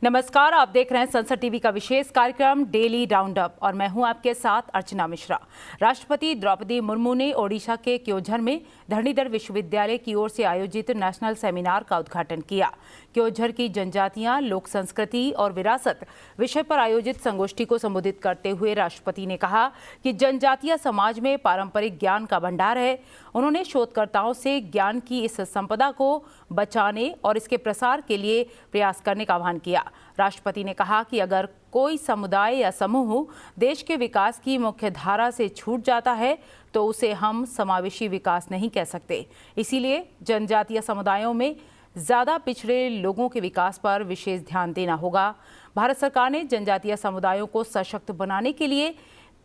नमस्कार, आप देख रहे हैं संसद टीवी का विशेष कार्यक्रम डेली राउंड अप और मैं हूं आपके साथ अर्चना मिश्रा। राष्ट्रपति द्रौपदी मुर्मू ने ओडिशा के क्योंझर में धरणीधर विश्वविद्यालय की ओर से आयोजित नेशनल सेमिनार का उद्घाटन किया। क्योंझर की जनजातियां, लोक संस्कृति और विरासत विषय पर आयोजित संगोष्ठी को संबोधित करते हुए राष्ट्रपति ने कहा कि जनजातीय समाज में पारंपरिक ज्ञान का भंडार है। उन्होंने शोधकर्ताओं से ज्ञान की इस संपदा को बचाने और इसके प्रसार के लिए प्रयास करने का आह्वान किया। राष्ट्रपति ने कहा कि अगर कोई समुदाय या समूह देश के विकास की मुख्य धारा से छूट जाता है तो उसे हम समावेशी विकास नहीं कह सकते। इसीलिए जनजातीय समुदायों में ज्यादा पिछड़े लोगों के विकास पर विशेष ध्यान देना होगा। भारत सरकार ने जनजातीय समुदायों को सशक्त बनाने के लिए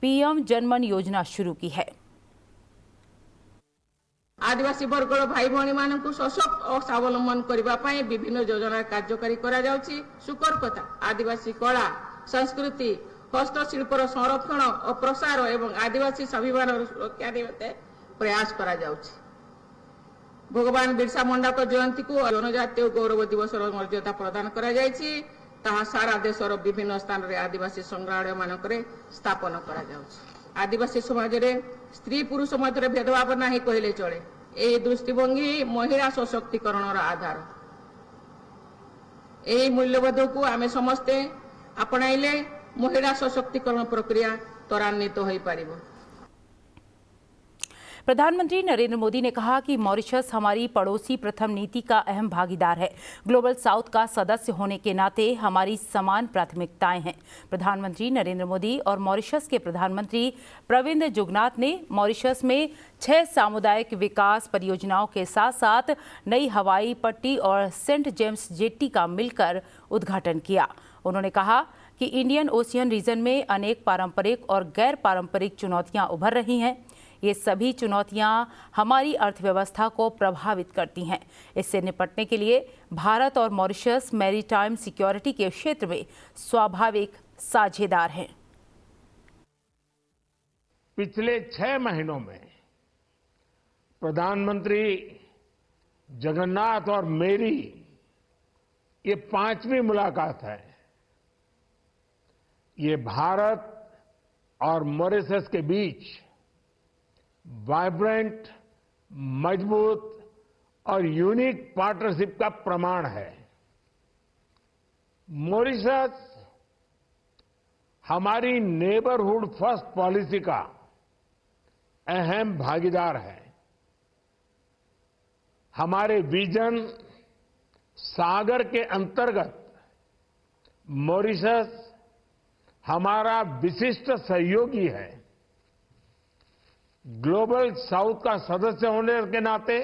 पीएम जनमन योजना शुरू की है। आदिवासी वर्गर भाई भाई मानक सशक्त और स्वावलंबन करने विभिन्न योजना कार्यकारी सुकर कथा आदिवासी कला संस्कृति हस्तशिल्पर संरक्षण और प्रसार एवं आदिवासी स्वाभिमान सुरक्षा निमंते प्रयास करा जाउछि। भगवान बिरसा मुंडा को जयंती को जनजातीय गौरव दिवस मर्यादा प्रदान करा जायछि। ताहा सारा देशर विभिन्न स्थान रे आदिवासी संग्रहालय मानकरे स्थापन करा जाउछि। आदिवासी समाज रे स्त्री पुरुष मध्य भेदभाव नहीं कहले चले। यह दृष्टिभंगी महिला सशक्तिकरण आधार। यही मूल्यबोध को आमे समस्ते अपनाइले महिला सशक्तिकरण प्रक्रिया त्वरान्वित हो पारिबो। प्रधानमंत्री नरेंद्र मोदी ने कहा कि मॉरिशस हमारी पड़ोसी प्रथम नीति का अहम भागीदार है। ग्लोबल साउथ का सदस्य होने के नाते हमारी समान प्राथमिकताएं हैं। प्रधानमंत्री नरेंद्र मोदी और मॉरिशस के प्रधानमंत्री प्रविंद जुगनाथ ने मॉरिशस में 6 सामुदायिक विकास परियोजनाओं के साथ साथ नई हवाई पट्टी और सेंट जेम्स जेट्टी का मिलकर उद्घाटन किया। उन्होंने कहा कि इंडियन ओशियन रीजन में अनेक पारंपरिक और गैर पारंपरिक चुनौतियां उभर रही हैं। ये सभी चुनौतियां हमारी अर्थव्यवस्था को प्रभावित करती हैं। इससे निपटने के लिए भारत और मॉरिशस मैरीटाइम सिक्योरिटी के क्षेत्र में स्वाभाविक साझेदार हैं। पिछले 6 महीनों में प्रधानमंत्री जगन्नाथ और मेरी ये 5वीं मुलाकात है। ये भारत और मॉरिशस के बीच वाइब्रेंट, मजबूत और यूनिक पार्टनरशिप का प्रमाण है। मॉरिशस हमारी नेबरहुड फर्स्ट पॉलिसी का अहम भागीदार है। हमारे विजन सागर के अंतर्गत मॉरिशस हमारा विशिष्ट सहयोगी है। ग्लोबल साउथ का सदस्य होने के नाते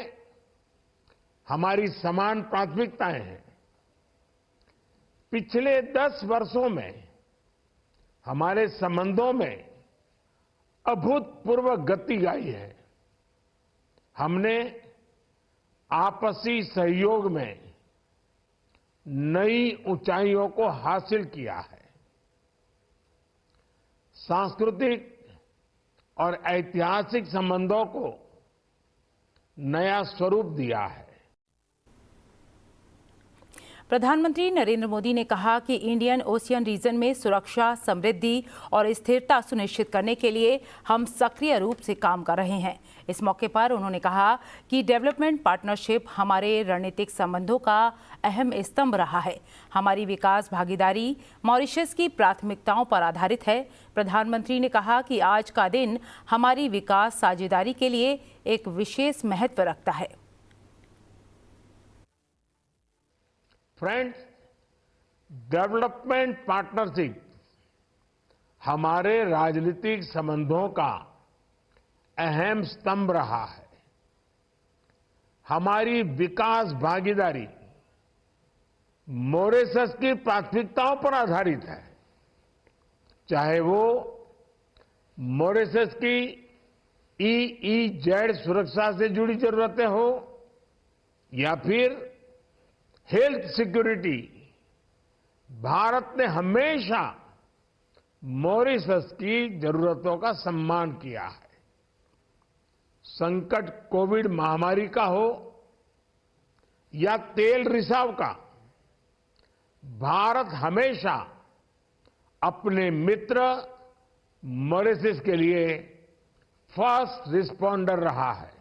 हमारी समान प्राथमिकताएं हैं। पिछले 10 वर्षों में हमारे संबंधों में अभूतपूर्व गति आई है। हमने आपसी सहयोग में नई ऊंचाइयों को हासिल किया है। सांस्कृतिक और ऐतिहासिक संबंधों को नया स्वरूप दिया है। प्रधानमंत्री नरेंद्र मोदी ने कहा कि इंडियन ओशियन रीजन में सुरक्षा, समृद्धि और स्थिरता सुनिश्चित करने के लिए हम सक्रिय रूप से काम कर रहे हैं। इस मौके पर उन्होंने कहा कि डेवलपमेंट पार्टनरशिप हमारे रणनीतिक संबंधों का अहम स्तंभ रहा है। हमारी विकास भागीदारी मॉरिशस की प्राथमिकताओं पर आधारित है। प्रधानमंत्री ने कहा कि आज का दिन हमारी विकास साझेदारी के लिए एक विशेष महत्व रखता है। फ्रेंड्स, डेवलपमेंट पार्टनरशिप हमारे राजनीतिक संबंधों का अहम स्तंभ रहा है। हमारी विकास भागीदारी मॉरिशस की प्राथमिकताओं पर आधारित है। चाहे वो मॉरिशस की EEZ सुरक्षा से जुड़ी जरूरतें हो या फिर हेल्थ सिक्योरिटी। भारत ने हमेशा मॉरिशस की जरूरतों का सम्मान किया है। संकट कोविड महामारी का हो या तेल रिसाव का, भारत हमेशा अपने मित्र मॉरिशस के लिए फर्स्ट रिस्पॉन्डर रहा है।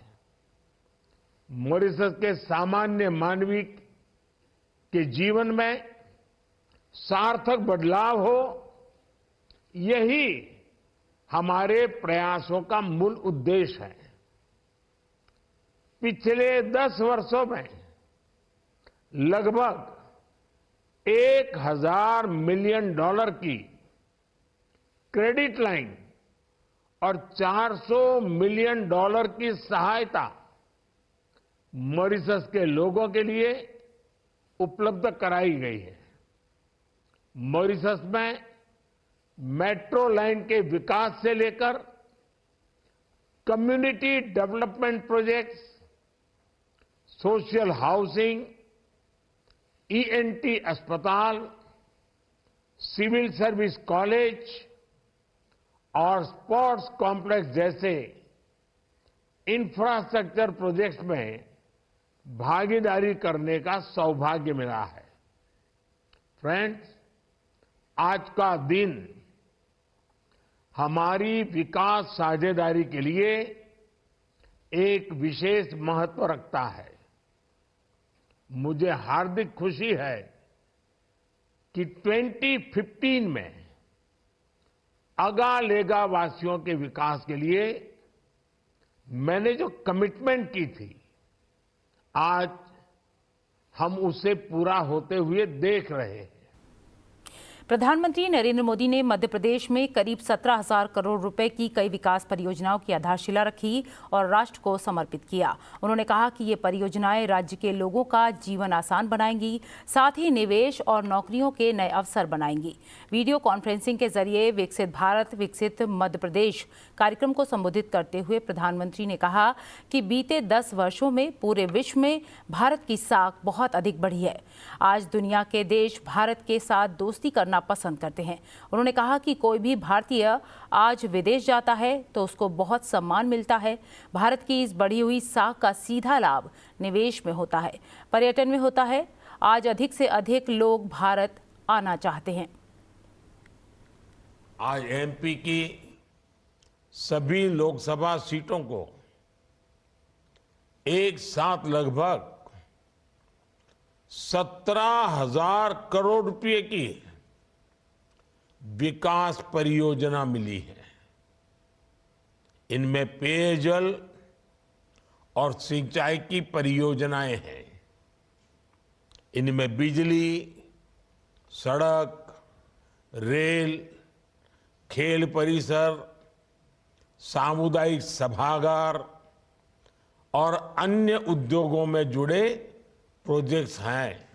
मॉरिशस के सामान्य मानवी के जीवन में सार्थक बदलाव हो, यही हमारे प्रयासों का मूल उद्देश्य है। पिछले 10 वर्षों में लगभग $1000 मिलियन की क्रेडिट लाइन और $400 मिलियन की सहायता मॉरिशस के लोगों के लिए उपलब्ध कराई गई है। मॉरिशस में मेट्रो लाइन के विकास से लेकर community development projects, social housing, ENT अस्पताल, सिविल सर्विस कॉलेज और स्पोर्ट्स कॉम्प्लेक्स जैसे इंफ्रास्ट्रक्चर प्रोजेक्ट्स में भागीदारी करने का सौभाग्य मिला है। फ्रेंड्स, आज का दिन हमारी विकास साझेदारी के लिए एक विशेष महत्व रखता है। मुझे हार्दिक खुशी है कि 2015 में अगालेगा वासियों के विकास के लिए मैंने जो कमिटमेंट की थी, आज हम उसे पूरा होते हुए देख रहे हैं। प्रधानमंत्री नरेंद्र मोदी ने मध्य प्रदेश में करीब 17,000 करोड़ रुपए की कई विकास परियोजनाओं की आधारशिला रखी और राष्ट्र को समर्पित किया। उन्होंने कहा कि ये परियोजनाएं राज्य के लोगों का जीवन आसान बनाएंगी, साथ ही निवेश और नौकरियों के नए अवसर बनाएंगी। वीडियो कॉन्फ्रेंसिंग के जरिए विकसित भारत विकसित मध्य प्रदेश कार्यक्रम को संबोधित करते हुए प्रधानमंत्री ने कहा कि बीते 10 वर्षों में पूरे विश्व में भारत की साख बहुत अधिक बढ़ी है। आज दुनिया के देश भारत के साथ दोस्ती करना पसंद करते हैं। उन्होंने कहा कि कोई भी भारतीय आज विदेश जाता है तो उसको बहुत सम्मान मिलता है। भारत की इस बढ़ी हुई साख का सीधा लाभ निवेश में होता है, पर्यटन में होता है। आज अधिक से अधिक लोग भारत आना चाहते हैं। आज एमपी की सभी लोकसभा सीटों को एक साथ लगभग 17,000 करोड़ रुपए की विकास परियोजना मिली है। इनमें पेयजल और सिंचाई की परियोजनाएं हैं। इनमें बिजली, सड़क, रेल, खेल परिसर, सामुदायिक सभागार और अन्य उद्योगों में जुड़े प्रोजेक्ट्स हैं।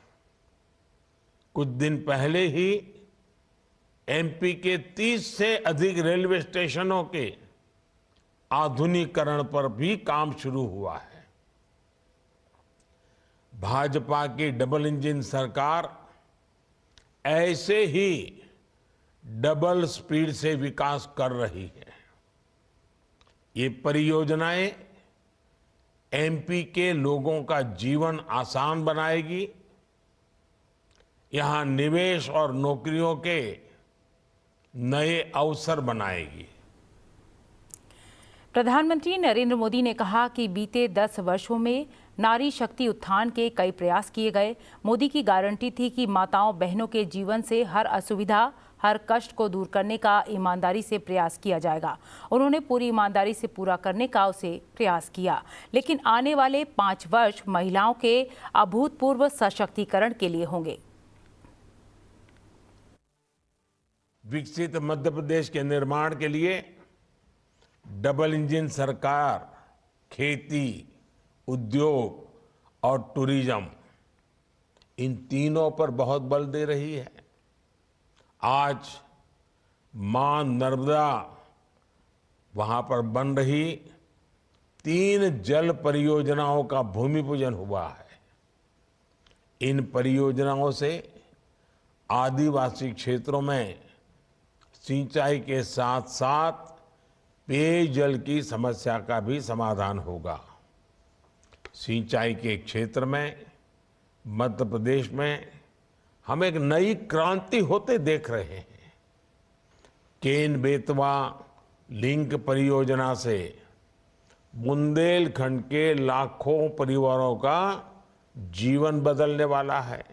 कुछ दिन पहले ही एमपी के 30 से अधिक रेलवे स्टेशनों के आधुनिकीकरण पर भी काम शुरू हुआ है। भाजपा की डबल इंजन सरकार ऐसे ही डबल स्पीड से विकास कर रही है। ये परियोजनाएं एमपी के लोगों का जीवन आसान बनाएगी, यहां निवेश और नौकरियों के नए अवसर बनाएगी। प्रधानमंत्री नरेंद्र मोदी ने कहा कि बीते 10 वर्षों में नारी शक्ति उत्थान के कई प्रयास किए गए। मोदी की गारंटी थी कि माताओं बहनों के जीवन से हर असुविधा, हर कष्ट को दूर करने का ईमानदारी से प्रयास किया जाएगा। उन्होंने पूरी ईमानदारी से पूरा करने का उसे प्रयास किया। लेकिन आने वाले 5 वर्ष महिलाओं के अभूतपूर्व सशक्तिकरण के लिए होंगे। विकसित मध्य प्रदेश के निर्माण के लिए डबल इंजन सरकार खेती, उद्योग और टूरिज्म, इन तीनों पर बहुत बल दे रही है। आज मां नर्मदा वहां पर बन रही 3 जल परियोजनाओं का भूमि पूजन हुआ है। इन परियोजनाओं से आदिवासी क्षेत्रों में सिंचाई के साथ साथ पेयजल की समस्या का भी समाधान होगा। सिंचाई के क्षेत्र में मध्य प्रदेश में हम एक नई क्रांति होते देख रहे हैं। केन बेतवा लिंक परियोजना से बुंदेलखंड के लाखों परिवारों का जीवन बदलने वाला है।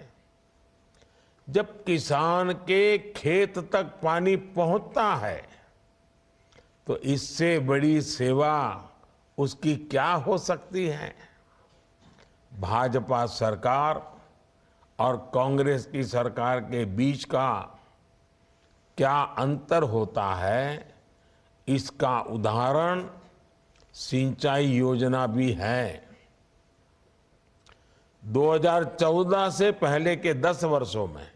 जब किसान के खेत तक पानी पहुंचता है तो इससे बड़ी सेवा उसकी क्या हो सकती है। भाजपा सरकार और कांग्रेस की सरकार के बीच का क्या अंतर होता है, इसका उदाहरण सिंचाई योजना भी है। 2014 से पहले के 10 वर्षों में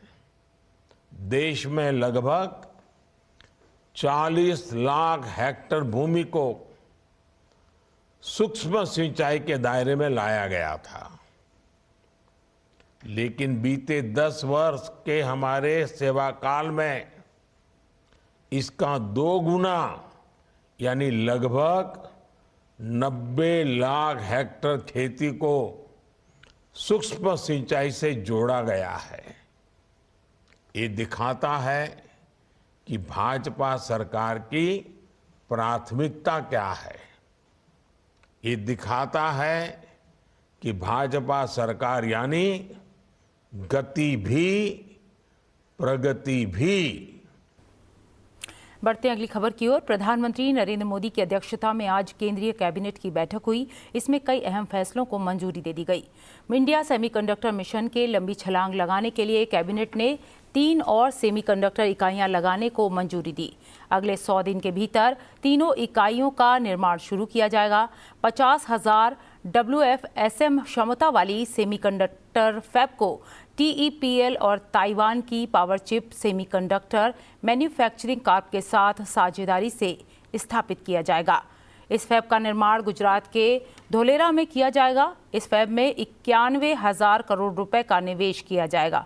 देश में लगभग 40 लाख हेक्टेयर भूमि को सूक्ष्म सिंचाई के दायरे में लाया गया था। लेकिन बीते 10 वर्ष के हमारे सेवा काल में इसका 2 गुना यानी लगभग 90 लाख हेक्टेयर खेती को सूक्ष्म सिंचाई से जोड़ा गया है। ये दिखाता है कि भाजपा सरकार की प्राथमिकता क्या है। ये दिखाता है कि भाजपा सरकार यानी गति भी प्रगति भी। बढ़ते अगली खबर की ओर। प्रधानमंत्री नरेंद्र मोदी की अध्यक्षता में आज केंद्रीय कैबिनेट की बैठक हुई। इसमें कई अहम फैसलों को मंजूरी दे दी गई। इंडिया सेमीकंडक्टर मिशन के लंबी छलांग लगाने के लिए कैबिनेट ने 3 और सेमीकंडक्टर इकाइयां लगाने को मंजूरी दी। अगले 100 दिन के भीतर तीनों इकाइयों का निर्माण शुरू किया जाएगा। 50,000 WFSM क्षमता वाली सेमीकंडक्टर फैब को TEPL और ताइवान की power chip semiconductor manufacturing Corp के साथ साझेदारी से स्थापित किया जाएगा। इस फैब का निर्माण गुजरात के धोलेरा में किया जाएगा। इस फैब में 91,000 करोड़ रुपए का निवेश किया जाएगा।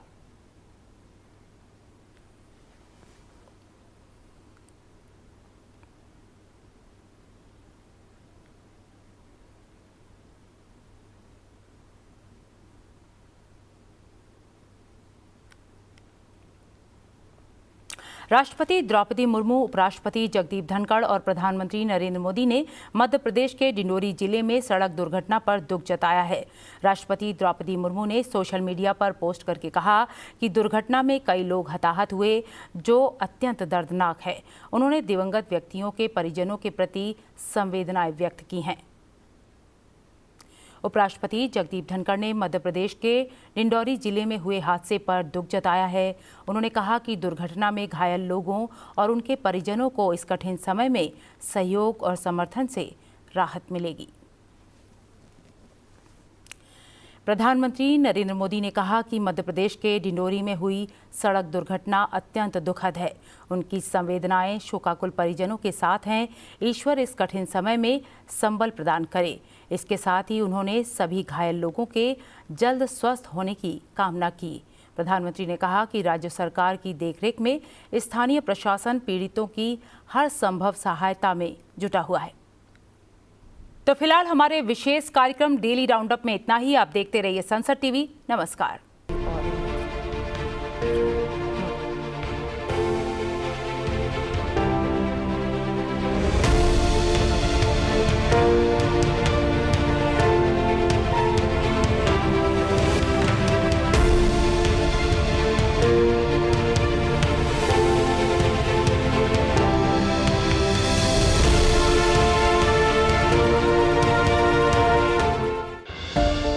राष्ट्रपति द्रौपदी मुर्मू, उपराष्ट्रपति जगदीप धनखड़ और प्रधानमंत्री नरेंद्र मोदी ने मध्य प्रदेश के डिंडोरी जिले में सड़क दुर्घटना पर दुख जताया है। राष्ट्रपति द्रौपदी मुर्मू ने सोशल मीडिया पर पोस्ट करके कहा कि दुर्घटना में कई लोग हताहत हुए, जो अत्यंत दर्दनाक है। उन्होंने दिवंगत व्यक्तियों के परिजनों के प्रति संवेदनाएं व्यक्त की हैं। उपराष्ट्रपति जगदीप धनखड़ ने मध्य प्रदेश के डिंडौरी जिले में हुए हादसे पर दुख जताया है। उन्होंने कहा कि दुर्घटना में घायल लोगों और उनके परिजनों को इस कठिन समय में सहयोग और समर्थन से राहत मिलेगी। प्रधानमंत्री नरेंद्र मोदी ने कहा कि मध्य प्रदेश के डिंडोरी में हुई सड़क दुर्घटना अत्यंत दुखद है। उनकी संवेदनाएं शोकाकुल परिजनों के साथ हैं। ईश्वर इस कठिन समय में संबल प्रदान करे। इसके साथ ही उन्होंने सभी घायल लोगों के जल्द स्वस्थ होने की कामना की। प्रधानमंत्री ने कहा कि राज्य सरकार की देखरेख में स्थानीय प्रशासन पीड़ितों की हर संभव सहायता में जुटा हुआ है। तो फिलहाल हमारे विशेष कार्यक्रम डेली राउंडअप में इतना ही। आप देखते रहिए संसद टीवी। नमस्कार।